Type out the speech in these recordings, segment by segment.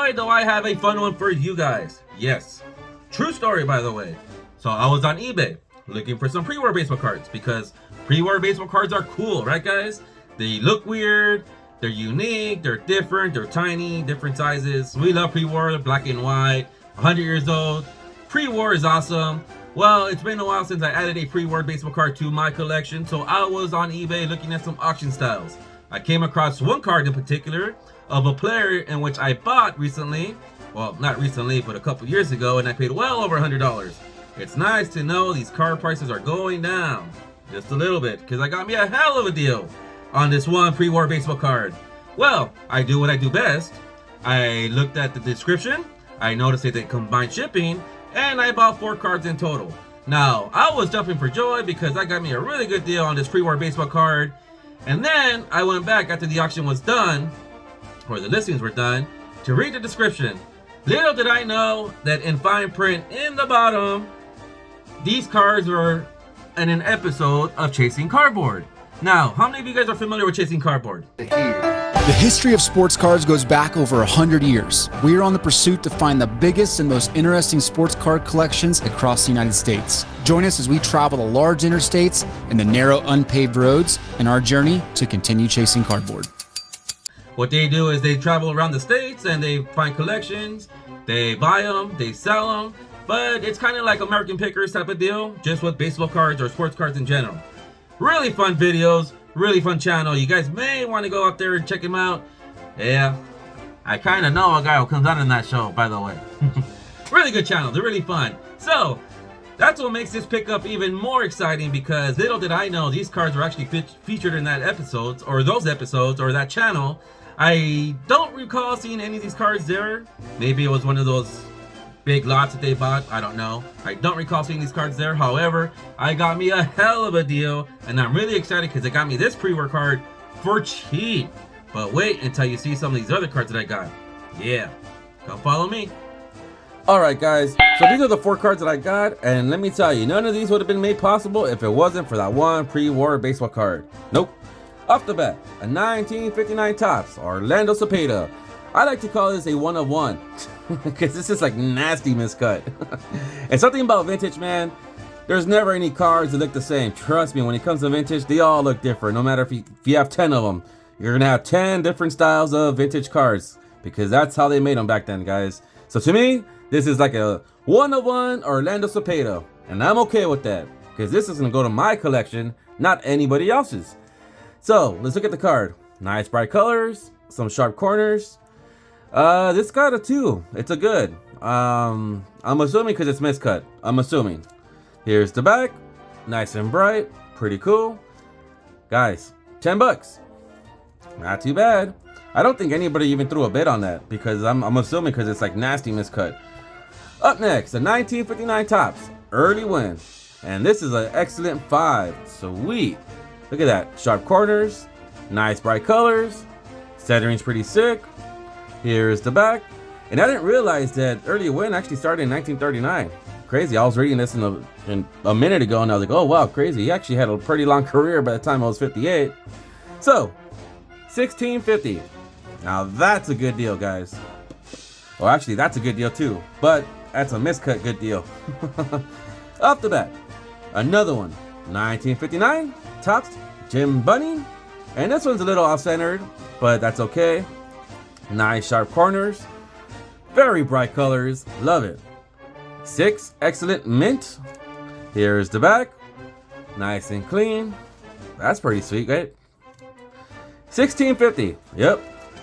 boy, do I have a fun one for you guys. Yes, true story, by the way. So I was on eBay looking for some pre-war baseball cards because pre-war baseball cards are cool, right guys? They look weird, they're unique, they're different, they're tiny, different sizes. We love pre-war, black and white, 100 years old. Pre-war is awesome. Well, it's been a while since I added a pre-war baseball card to my collection, so I was on eBay looking at some auction styles. I came across one card in particular of a player in which I bought recently. Well, not recently, but a couple years ago, and I paid well over $100. It's nice to know these card prices are going down just a little bit, because I got me a hell of a deal on this one pre-war baseball card. Well, I do what I do best. I looked at the description, I noticed that they combined shipping, and I bought 4 cards in total. Now, I was jumping for joy because I got me a really good deal on this pre-war baseball card. And then I went back after the auction was done, or the listings were done, to read the description. Little did I know that in fine print in the bottom, these cards were in an episode of Chasing Cardboard. Now, how many of you guys are familiar with Chasing Cardboard? The history of sports cards goes back over 100 years. We are on the pursuit to find the biggest and most interesting sports card collections across the United States. Join us as we travel the large interstates and the narrow unpaved roads in our journey to continue chasing cardboard. What they do is they travel around the states and they find collections, they buy them, they sell them, but it's kind of like American Pickers type of deal, just with baseball cards or sports cards in general. Really fun videos, really fun channel. You guys may want to go out there and check him out. Yeah, I kind of know a guy who comes on in that show, by the way. Really good channel, they're really fun. So, that's what makes this pickup even more exciting, because little did I know these cards were actually featured in that episodes, or those episodes, or that channel. I don't recall seeing any of these cards there. Maybe it was one of those big lots that they bought, I don't know. I don't recall seeing these cards there. However, I got me a hell of a deal, and I'm really excited because they got me this pre-war card for cheap. But wait until you see some of these other cards that I got. Yeah, come follow me. Alright guys, so these are the 4 cards that I got, and let me tell you, none of these would have been made possible if it wasn't for that one pre-war baseball card. Nope. Off the bat, a 1959 Topps Orlando Cepeda. I like to call this a 1 of 1 because this is like nasty miscut. And something about vintage, man, there's never any cards that look the same. Trust me, when it comes to vintage, they all look different. No matter if you have 10 of them, you're gonna have 10 different styles of vintage cards, because that's how they made them back then, guys. So to me, this is like a 1 of 1 Orlando Cepeda, and I'm okay with that because this is gonna go to my collection, not anybody else's. So let's look at the card. Nice bright colors, some sharp corners. This got a 2. It's a good. I'm assuming because it's miscut. I'm assuming. Here's the back. Nice and bright. Pretty cool. Guys, $10. Not too bad. I don't think anybody even threw a bid on that, because I'm assuming because it's like nasty miscut. Up next, the 1959 Topps Early Win. And this is an excellent 5. Sweet. Look at that. Sharp corners. Nice bright colors. Centering's pretty sick. Here's the back. And I didn't realize that Early Win actually started in 1939. Crazy. I was reading this in a minute ago, and I was like, oh wow, crazy. He actually had a pretty long career by the time I was 58. So, $16.50. Now that's a good deal, guys. Well, actually, that's a good deal too, but that's a miscut good deal. Off the bat, another one. 1959 Topps Jim Bunning. And this one's a little off-centered, but that's okay. Nice sharp corners, very bright colors, love it. 6 excellent mint. Here's the back, nice and clean. That's pretty sweet, right? $16.50. Yep,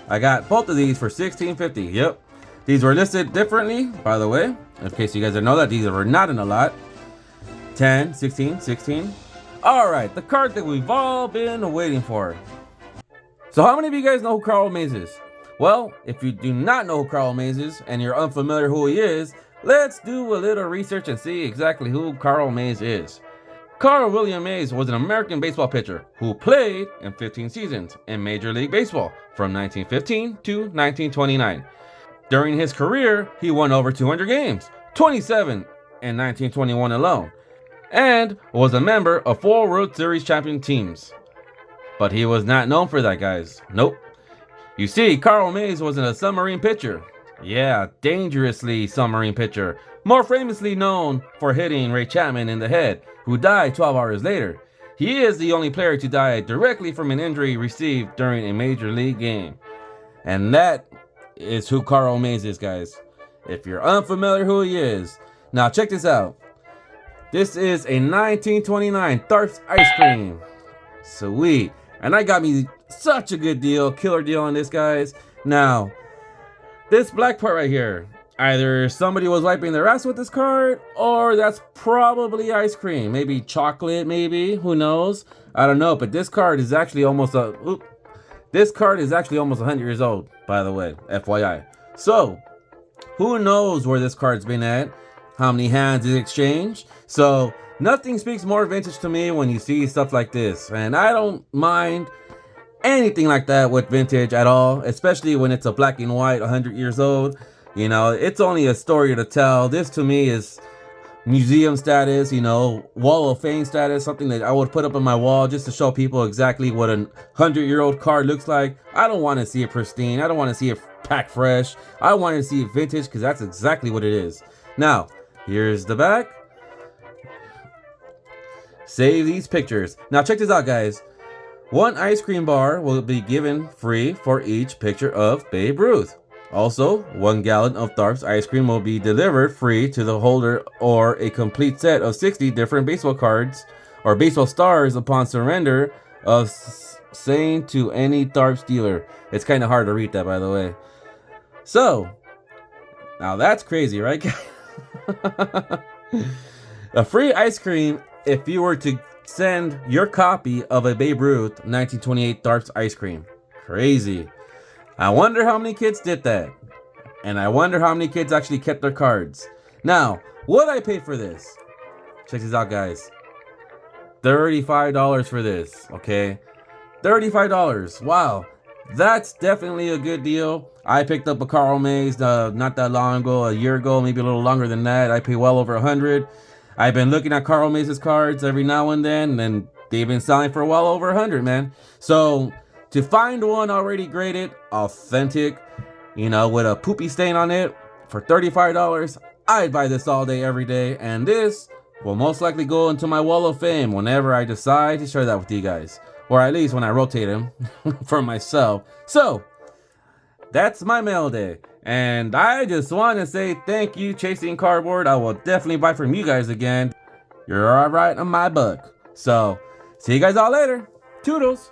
I got both of these for $16.50. Yep, these were listed differently, by the way, in case you guys didn't know that. These were not in a lot. 10, 16, 16. All right, the card that we've all been waiting for. So how many of you guys know who Carl Mays is? Well, if you do not know who Carl Mays is and you're unfamiliar who he is, let's do a little research and see exactly who Carl Mays is. Carl William Mays was an American baseball pitcher who played in 15 seasons in Major League Baseball from 1915 to 1929. During his career, he won over 200 games, 27 in 1921 alone, and was a member of 4 World Series champion teams. But he was not known for that, guys. Nope. You see, Carl Mays wasn't a submarine pitcher. Yeah, dangerously submarine pitcher, more famously known for hitting Ray Chapman in the head, who died 12 hours later. He is the only player to die directly from an injury received during a major league game. And that is who Carl Mays is, guys. If you're unfamiliar who he is. Now check this out. This is a 1929 Tharps ice cream. Sweet. And I got me such a good deal, killer deal on this, guys. Now, this black part right here, either somebody was wiping their ass with this card, or that's probably ice cream. Maybe chocolate, maybe. Who knows? I don't know. But this card is actually almost this card is actually almost 100 years old, by the way, FYI. So, who knows where this card's been at? How many hands it exchanged? So, nothing speaks more vintage to me when you see stuff like this. And I don't mind anything like that with vintage at all, especially when it's a black and white 100 years old. You know, it's only a story to tell. This to me is museum status, you know, wall of fame status, something that I would put up on my wall just to show people exactly what a 100-year-old card looks like. I don't want to see it pristine. I don't want to see it packed fresh. I want to see it vintage because that's exactly what it is. Now, here's the back. Save these pictures. Now check this out, guys. One ice cream bar will be given free for each picture of Babe Ruth. Also, 1 gallon of Tharps ice cream will be delivered free to the holder, or a complete set of 60 different baseball cards or baseball stars upon surrender of same to any Tharps dealer. It's kind of hard to read that, by the way. So, now that's crazy, right? A free ice cream if you were to send your copy of a Babe Ruth 1928 Tharps ice cream. Crazy. I wonder how many kids did that. And I wonder how many kids actually kept their cards. Now, what I pay for this? Check this out, guys. $35 for this, okay? $35. Wow. That's definitely a good deal. I picked up a Carl Mays not that long ago, a year ago, maybe a little longer than that. I pay well over $100. I've been looking at Carl Mays' cards every now and then, and they've been selling for well over $100, man. So to find one already graded, authentic, you know, with a poopy stain on it for $35, I'd buy this all day, every day. And this will most likely go into my wall of fame whenever I decide to share that with you guys. Or at least when I rotate them for myself. So, that's my mail day. And I just want to say thank you, Chasing Cardboard. I will definitely buy from you guys again. You're alright on my book. So, see you guys all later. Toodles.